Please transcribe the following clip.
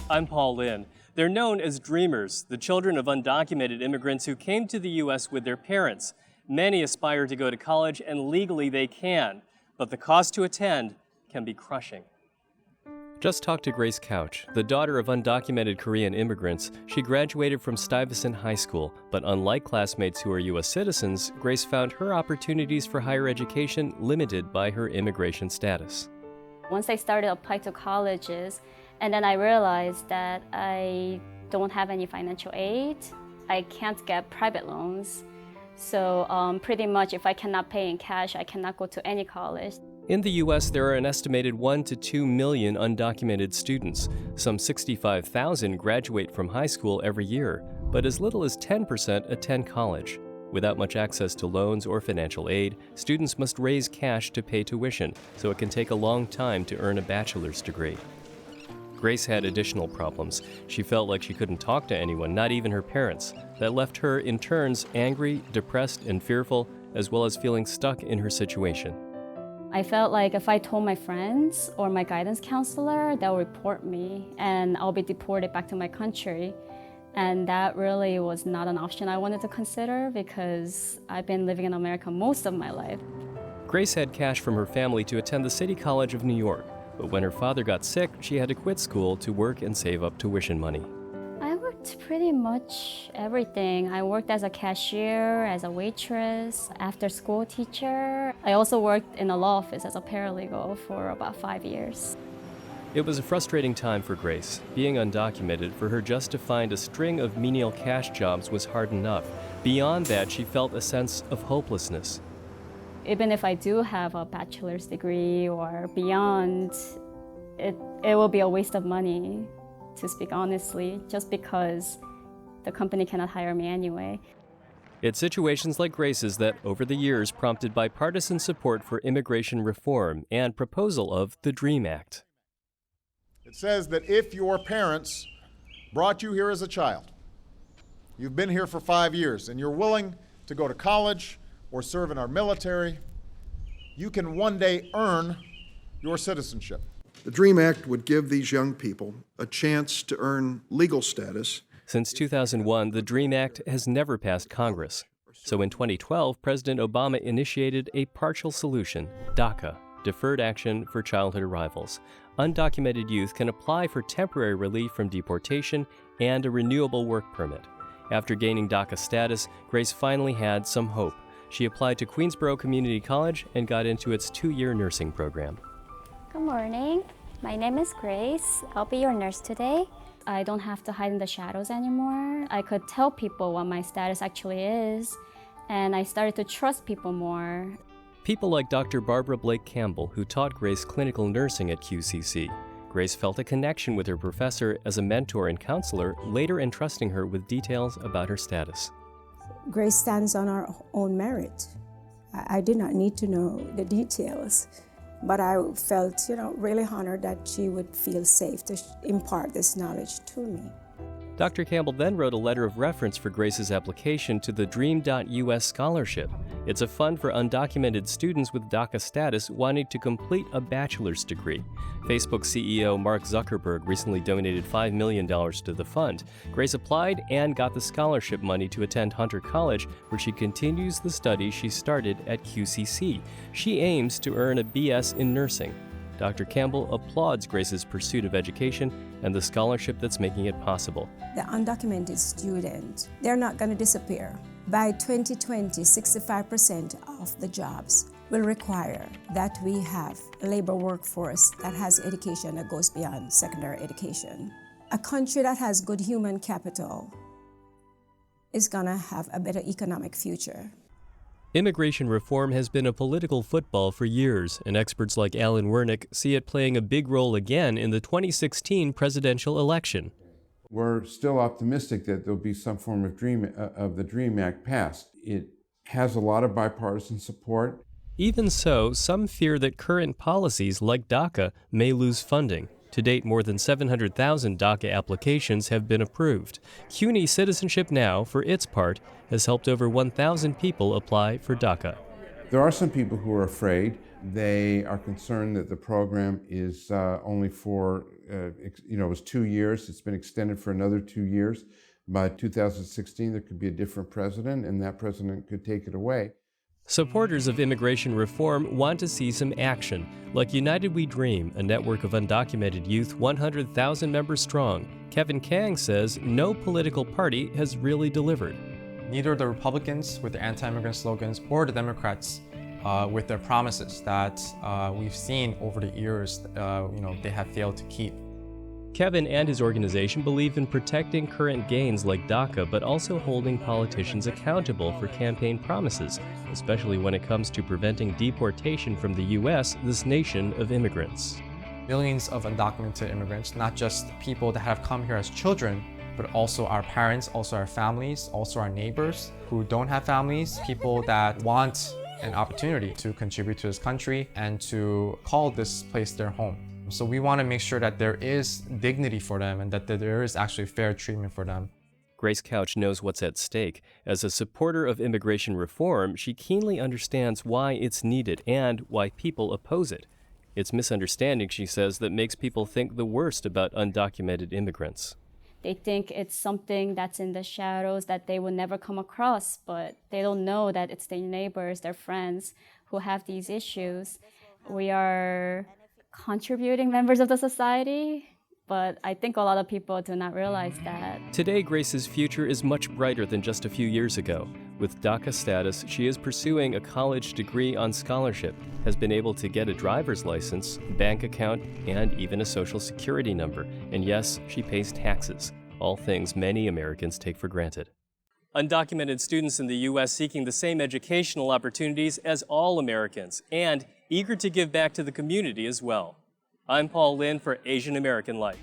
I'm Paul Lin. They're known as Dreamers, the children of undocumented immigrants who came to the U.S. with their parents. Many aspire to go to college, and legally they can, but the cost to attend can be crushing. Just talked to Grace Couch, the daughter of undocumented Korean immigrants. She graduated from Stuyvesant High School, but unlike classmates who are U.S. citizens, Grace found her opportunities for higher education limited by her immigration status. Once I started applying to colleges, and then I realized that I don't have any financial aid. I can't get private loans. So pretty much if I cannot pay in cash, I cannot go to any college. In the U.S., there are an estimated 1 to 2 million undocumented students. Some 65,000 graduate from high school every year, but as little as 10% attend college. Without much access to loans or financial aid, students must raise cash to pay tuition, so it can take a long time to earn a bachelor's degree. Grace had additional problems. She felt like she couldn't talk to anyone, not even her parents. That left her, in turns, angry, depressed, and fearful, as well as feeling stuck in her situation. I felt like if I told my friends or my guidance counselor, they'll report me and I'll be deported back to my country. And that really was not an option I wanted to consider because I've been living in America most of my life. Grace had cash from her family to attend the City College of New York, but when her father got sick, she had to quit school to work and save up tuition money. I worked pretty much everything. I worked as a cashier, as a waitress, after-school teacher. I also worked in a law office as a paralegal for about 5 years. It was a frustrating time for Grace. Being undocumented, for her just to find a string of menial cash jobs was hard enough. Beyond that, she felt a sense of hopelessness. Even if I do have a bachelor's degree or beyond, it will be a waste of money, to speak honestly, just because the company cannot hire me anyway. It's situations like Grace's that, over the years, prompted bipartisan support for immigration reform and proposal of the DREAM Act. It says that if your parents brought you here as a child, you've been here for 5 years, and you're willing to go to college or serve in our military, you can one day earn your citizenship. The DREAM Act would give these young people a chance to earn legal status. Since 2001, the DREAM Act has never passed Congress. So in 2012, President Obama initiated a partial solution, DACA, Deferred Action for Childhood Arrivals. Undocumented youth can apply for temporary relief from deportation and a renewable work permit. After gaining DACA status, Grace finally had some hope. She applied to Queensborough Community College and got into its 2-year nursing program. Good morning. My name is Grace. I'll be your nurse today. I don't have to hide in the shadows anymore. I could tell people what my status actually is, and I started to trust people more. People like Dr. Barbara Blake Campbell, who taught Grace clinical nursing at QCC. Grace felt a connection with her professor as a mentor and counselor, later entrusting her with details about her status. Grace stands on her own merit. I did not need to know the details, but I felt, really honored that she would feel safe to impart this knowledge to me. Dr. Campbell then wrote a letter of reference for Grace's application to the Dream.US scholarship. It's a fund for undocumented students with DACA status wanting to complete a bachelor's degree. Facebook CEO Mark Zuckerberg recently donated $5 million to the fund. Grace applied and got the scholarship money to attend Hunter College, where she continues the studies she started at QCC. She aims to earn a BS in nursing. Dr. Campbell applauds Grace's pursuit of education and the scholarship that's making it possible. The undocumented student, they're not going to disappear. By 2020, 65% of the jobs will require that we have a labor workforce that has education that goes beyond secondary education. A country that has good human capital is going to have a better economic future. Immigration reform has been a political football for years, and experts like Alan Wernick see it playing a big role again in the 2016 presidential election. We're still optimistic that there'll be some form of the DREAM Act passed. It has a lot of bipartisan support. Even so, some fear that current policies like DACA may lose funding. To date, more than 700,000 DACA applications have been approved. CUNY Citizenship Now, for its part, has helped over 1,000 people apply for DACA. There are some people who are afraid They are concerned that the program is only for, it was 2 years. It's been extended for another 2 years. By 2016, there could be a different president, and that president could take it away. Supporters of immigration reform want to see some action, like United We Dream, a network of undocumented youth 100,000 members strong. Kevin Kang says no political party has really delivered. Neither the Republicans with their anti-immigrant slogans or the Democrats with their promises that we've seen over the years, they have failed to keep. Kevin and his organization believe in protecting current gains like DACA, but also holding politicians accountable for campaign promises, especially when it comes to preventing deportation from the U.S., this nation of immigrants. Millions of undocumented immigrants, not just people that have come here as children, but also our parents, also our families, also our neighbors who don't have families, people that want an opportunity to contribute to this country and to call this place their home. So we want to make sure that there is dignity for them and that there is actually fair treatment for them. Grace Couch knows what's at stake. As a supporter of immigration reform, she keenly understands why it's needed and why people oppose it. It's misunderstanding, she says, that makes people think the worst about undocumented immigrants. They think it's something that's in the shadows that they will never come across, but they don't know that it's their neighbors, their friends who have these issues. We are contributing members of the society, but I think a lot of people do not realize that. Today, Grace's future is much brighter than just a few years ago. With DACA status, she is pursuing a college degree on scholarship, has been able to get a driver's license, bank account, and even a social security number. And yes, she pays taxes, all things many Americans take for granted. Undocumented students in the U.S. seeking the same educational opportunities as all Americans, and eager to give back to the community as well. I'm Paul Lin for Asian American Life.